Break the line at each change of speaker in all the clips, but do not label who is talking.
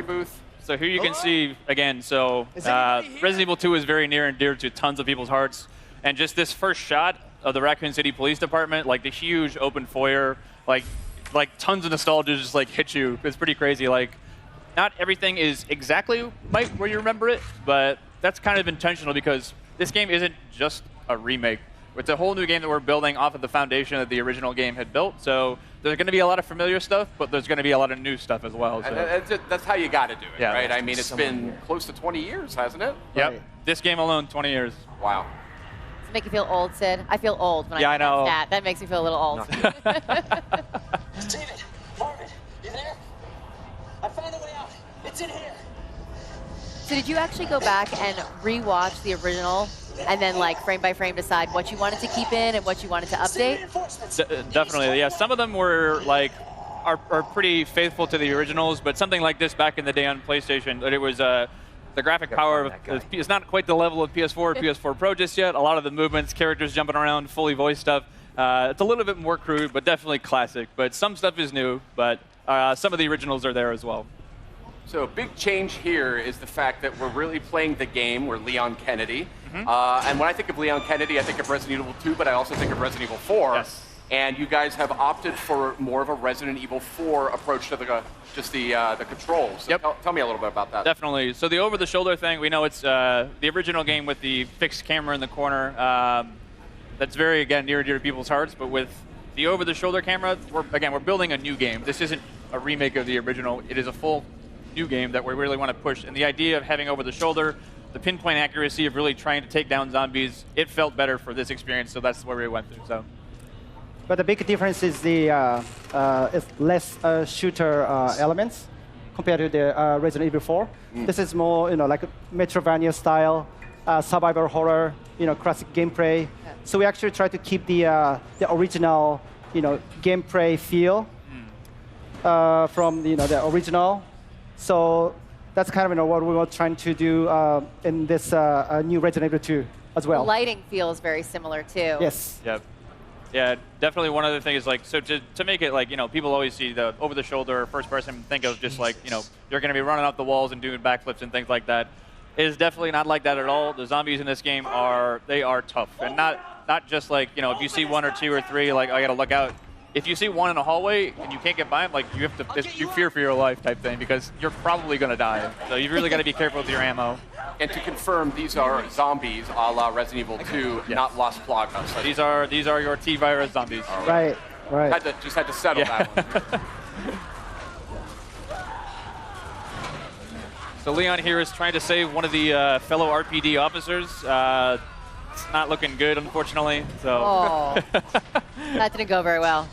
booth.
So here you can see, again, so Resident Evil 2 is very near and dear to tons of people's hearts. And just this first shot of the Raccoon City Police Department, like the huge open foyer, like tons of nostalgia just like hit you. It's pretty crazy. Like, not everything is exactly where you remember it, but that's kind of intentional because this game isn't just a remake. It's a whole new game that we're building off of the foundation that the original game had built. So there's going to be a lot of familiar stuff, but there's going to be a lot of new stuff as well. So.
That's how you got to do it,
Yeah.
right? I mean, it's been close to 20 years, hasn't it?
Yep.
Right.
This game alone, 20 years.
Wow.
Does it make you feel old, Sid? I feel old when
Yeah,
I
I know.
that. That makes me feel a little old.
David, Marvin, you there? I found a way out. It's in here.
So did you actually go back and re-watch the original and then like frame by frame decide what you wanted to keep in and what you wanted to update?
Definitely, yeah. Some of them were like are pretty faithful to the originals, but something like this back in the day on PlayStation, it was the graphic power of it's not quite the level of PS4 or PS4 Pro just yet. A lot of the movements, characters jumping around, fully voiced stuff. It's a little bit more crude, but definitely classic. But some stuff is new, but some of the originals are there as well.
So a big change here is the fact that we're really playing the game. We're Leon Kennedy. And when I think of Leon Kennedy, I think of Resident Evil 2, but I also think of Resident Evil 4.
Yes.
And you guys have opted for more of a Resident Evil 4 approach to the controls. So
Yep.
tell me a little bit about that.
Definitely. So the over-the-shoulder thing, we know it's the original game with the fixed camera in the corner. That's very, again, near and dear to people's hearts. But with the over-the-shoulder camera, we're building a new game. This isn't a remake of the original. It is a full new game that we really want to push. And the idea of having over-the-shoulder, the pinpoint accuracy of really trying to take down zombies, it felt better for this experience. So that's where we went through. So.
But the big difference is the is less shooter elements compared to the Resident Evil 4. This is more, like a Metroidvania style, survival horror, classic gameplay. So we actually try to keep the original, gameplay feel from the original. So that's kind of what we were trying to do in this new Resident Evil 2 as well.
The lighting feels very similar too.
Yes.
Yep. Yeah, definitely one other thing is like, so to make it like, people always see the over-the-shoulder first person, think of just like, you're going to be running up the walls and doing backflips and things like that. It is definitely not like that at all. The zombies in this game are tough. And not just like, if you see one or two or three, like, I got to look out. If you see one in a hallway and you can't get by them, like, you have to, you fear for your life type thing because you're probably going to die. So you really got to be careful with your ammo.
And to confirm, these are zombies a la Resident Evil 2, not Las Plagas.
So these are your T-virus zombies.
Right.
Just had to settle that one.
So Leon here is trying to save one of the fellow RPD officers. It's not looking good, unfortunately. So.
Oh, that didn't go very well.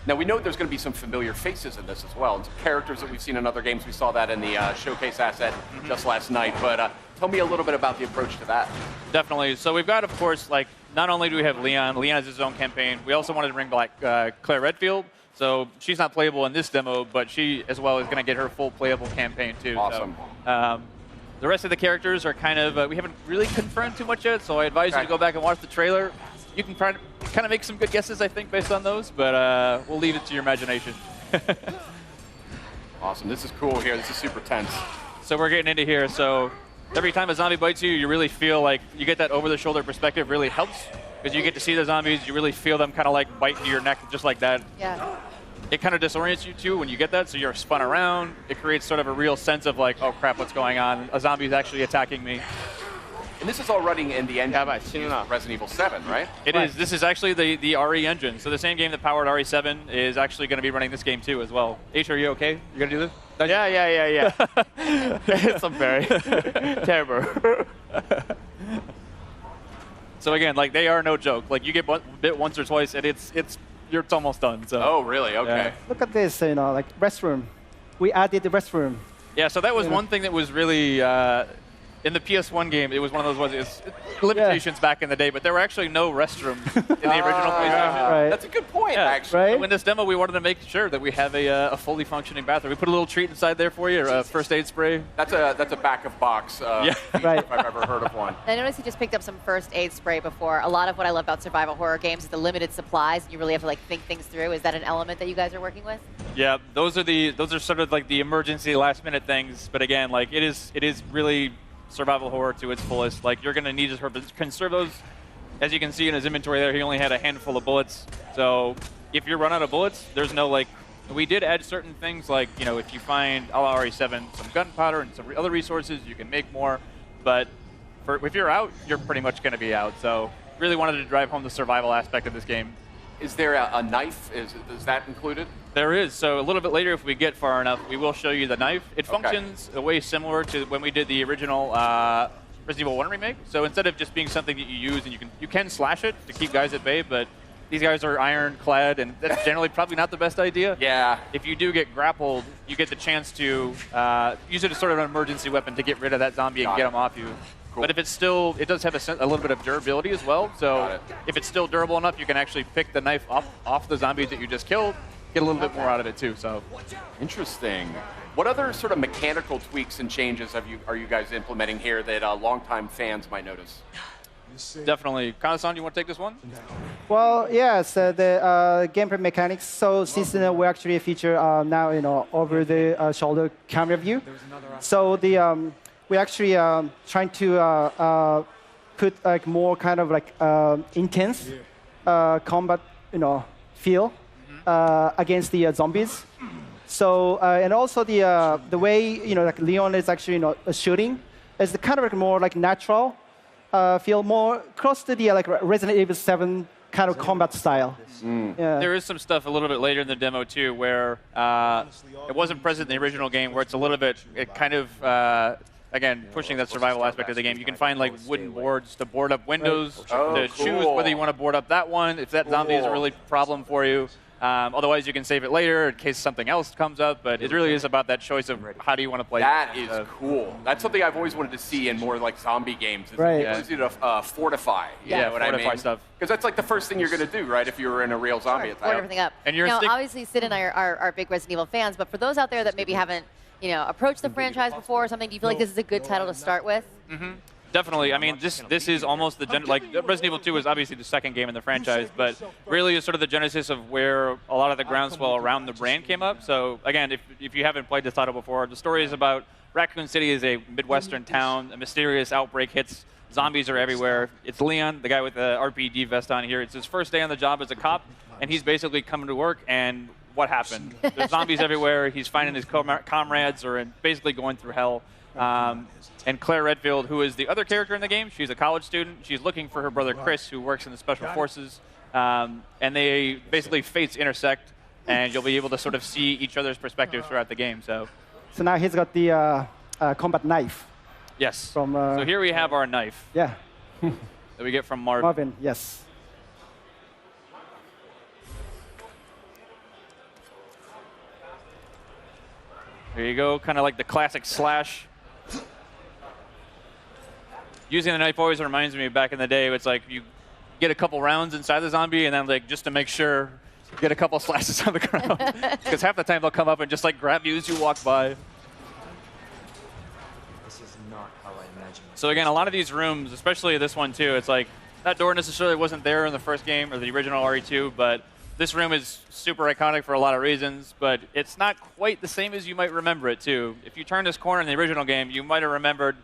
Now, we know there's going to be some familiar faces in this as well, and some characters that we've seen in other games. We saw that in the showcase asset just last night. But tell me a little bit about the approach to that.
Definitely. So we've got, of course, like, not only do we have Leon has his own campaign, we also wanted to bring back Claire Redfield. So she's not playable in this demo, but she, as well, is going to get her full playable campaign, too.
Awesome.
So, the rest of the characters are kind of, we haven't really confirmed too much yet, so I advise you to go back and watch the trailer. You can kind of make some good guesses, I think, based on those, but we'll leave it to your imagination.
Awesome. This is cool here. This is super tense.
So we're getting into here. So every time a zombie bites you, you really feel like you get that over-the-shoulder perspective really helps because you get to see the zombies. You really feel them kind of like bite into your neck just like that.
Yeah.
It kind of disorients you, too, when you get that, so you're spun around. It creates sort of a real sense of like, oh, crap, what's going on? A zombie's actually attacking me.
And this is all running in the engine of Resident Evil 7, right?
It is. This is actually the RE engine. So the same game that powered RE7 is actually going to be running this game, too, as well. H, are you okay? You going to do this?
Yeah. It's very terrible.
So again, like, they are no joke. Like, you get bit once or twice, and it's almost done. So.
Oh, really? Okay.
Yeah.
Look at this, like restroom. We added the restroom.
Yeah, so that was one thing that was really in the PS1 game, it was one of those limitations back in the day, but there were actually no restrooms in the original PlayStation.
Right.
That's a good point,
Yeah.
actually.
Right.
So in this demo, we wanted to make sure that we have a fully functioning bathroom. We put a little treat inside there for you, a first aid spray.
That's a back of box.
Yeah.
Right.
If I've ever heard of one.
I noticed you just picked up some first aid spray before. A lot of what I love about survival horror games is the limited supplies. You really have to like think things through. Is that an element that you guys are working with?
Yeah, those are sort of like the emergency last minute things. But again, like it is really survival horror to its fullest. Like you're gonna need to conserve those. As you can see in his inventory there, he only had a handful of bullets. So if you run out of bullets, there's no like. We did add certain things like, you know, if you find a la RE7 some gunpowder and some other resources, you can make more. But if you're out, you're pretty much going to be out. So really wanted to drive home the survival aspect of this game.
Is there a knife? Is that included?
There is. So a little bit later, if we get far enough, we will show you the knife. It functions a way similar to when we did the original Resident Evil 1 remake. So instead of just being something that you use and you can slash it to keep guys at bay, but these guys are ironclad, and that's generally probably not the best idea.
Yeah.
If you do get grappled, you get the chance to use it as sort of an emergency weapon to get rid of that zombie and get him off you.
Cool.
But if it's still, it does have a little bit of durability as well. So if it's still durable enough, you can actually pick the knife off the zombies that you just killed, get a little bit more out of it too. So
Interesting. What other sort of mechanical tweaks and changes are you guys implementing here that longtime fans might notice?
definitely. Kana-san, you want to take this one?
Well, yes, the gameplay mechanics. So since we actually feature now, over the shoulder camera view. So we actually trying to put like more kind of like intense combat, feel against the zombies. So and also the way like Leon is actually shooting is kind of like more like natural. Feel more close to the like Resident Evil 7 kind of combat style. Yeah.
There is some stuff a little bit later in the demo too, where it wasn't present in the original game, where it's a little bit, again, pushing that survival aspect of the game. You can find like wooden boards to board up windows, to choose whether you want to board up that one, if that zombie is a really problem for you. Otherwise, you can save it later in case something else comes up, but it really is about that choice of how do you want to play.
That is cool. That's something I've always wanted to see in more like zombie games.
Right.
It's easy to fortify. You know what
fortify
I mean?
stuff.
Because that's like the first thing you're going to do, right, if you were in a real zombie attack.
Board everything up.
And you're
now, obviously, Sid and I are big Resident Evil fans, but for those out there that maybe haven't, approached the franchise before or something, do you feel like this is a good title to start with?
Mm-hmm. Definitely. I mean, this is almost the Resident Evil 2 is obviously the second game in the franchise, but really is sort of the genesis of where a lot of the groundswell around the brand came up. So again, if you haven't played this title before, the story is about Raccoon City is a Midwestern town. A mysterious outbreak hits. Zombies are everywhere. It's Leon, the guy with the RPD vest on here. It's his first day on the job as a cop, and he's basically coming to work, and what happened? There's zombies everywhere. He's finding his comrades are basically going through hell. And Claire Redfield, who is the other character in the game, she's a college student. She's looking for her brother Chris, who works in the Special Forces. And they basically fates intersect, and you'll be able to sort of see each other's perspectives throughout the game. So
now he's got the combat knife.
yes.
From,
so here we have our knife
Yeah.
that we get from Marvin.
Marvin, yes.
There you go, kind of like the classic slash. Using the knife always reminds me of back in the day. It's like you get a couple rounds inside the zombie, and then like just to make sure, get a couple slashes on the ground. Because half the time they'll come up and just like grab you as you walk by.
This is not how I imagined it.
So again, a lot of these rooms, especially this one too, it's like that door necessarily wasn't there in the first game or the original RE2, but this room is super iconic for a lot of reasons, but it's not quite the same as you might remember it too. If you turn this corner in the original game, you might have remembered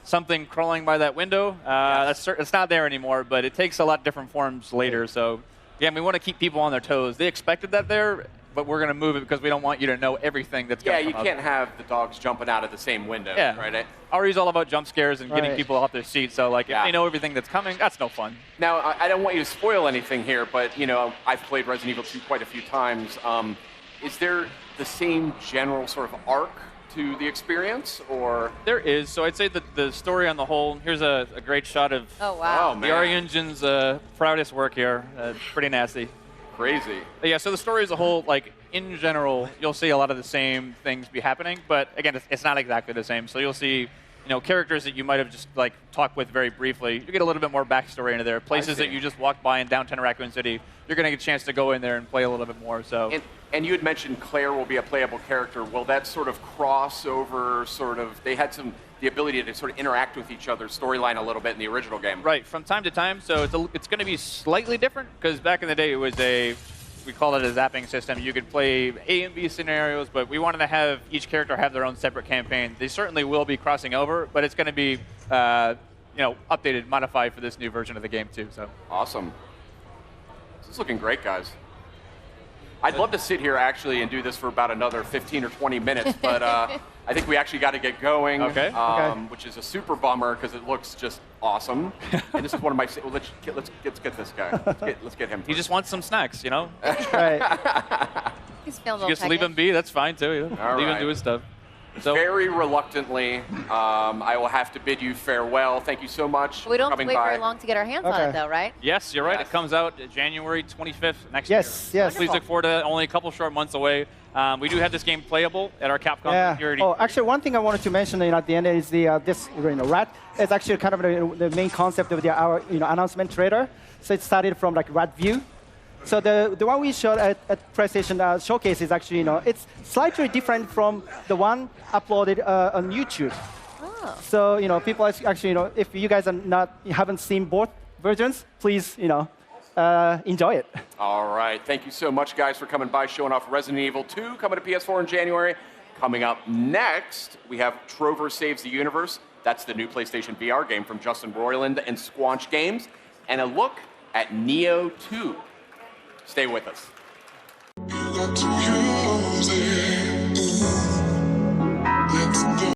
something crawling by that window. It's not there anymore, but it takes a lot different forms later. So again, we want to keep people on their toes. They expected that there, but we're going to move it because we don't want you to know everything that's going to come
you can't have the dogs jumping out of the same window, right?
RE's all about jump scares and getting people off their seats. So like, if they know everything that's coming, that's no fun.
Now, I don't want you to spoil anything here, but I've played Resident Evil 2 quite a few times. Is there the same general sort of arc to the experience, or?
There is. So I'd say that the story on the whole, here's a great shot of the RE Engine's proudest work here. Pretty nasty.
Crazy.
But yeah, so the story as a whole, like in general, you'll see a lot of the same things be happening, but again, it's not exactly the same. So you'll see characters that you might have just like talked with very briefly. You get a little bit more backstory into there. Places that you just walked by in downtown Raccoon City, you're going to get a chance to go in there and play a little bit more. So.
And you had mentioned Claire will be a playable character. Will that sort of cross over? They had the ability to sort of interact with each other's storyline a little bit in the original game.
Right, from time to time. So it's going to be slightly different because back in the day it was we call it a zapping system. You could play A and B scenarios, but we wanted to have each character have their own separate campaign. They certainly will be crossing over, but it's going to be updated, modified for this new version of the game too. So
awesome. This is looking great, guys. I'd love to sit here actually and do this for about another 15 or 20 minutes, but I think we actually got to get going, which is a super bummer because it looks just awesome. And this is one of my. Well, let's get this guy. Let's get him.
He just wants some snacks,
Right.
He's feeling a
You
little
just leave him be. That's fine too. Leave him do his stuff. So,
very reluctantly, I will have to bid you farewell. Thank you so much
We don't
for
have to
coming
wait
by.
very long to get our hands on it, though, right?
yes, you're right.
Yes.
It comes out January 25th next year.
Yes.
Please look forward to it. Only a couple short months away. We do have this game playable at our Capcom security.
Oh, actually, one thing I wanted to mention at the end is this rat is actually kind of the main concept of our announcement trailer. So it started from like rat view. So the one we showed at PlayStation Showcase is actually it's slightly different from the one uploaded on YouTube.
Oh.
So people actually if you guys haven't seen both versions, please enjoy it.
All right. Thank you so much, guys, for coming by, showing off Resident Evil 2, coming to PS4 in January. Coming up next, we have Trover Saves the Universe. That's the new PlayStation VR game from Justin Roiland and Squanch Games. And a look at Neo 2. Stay with us.
You got to use it.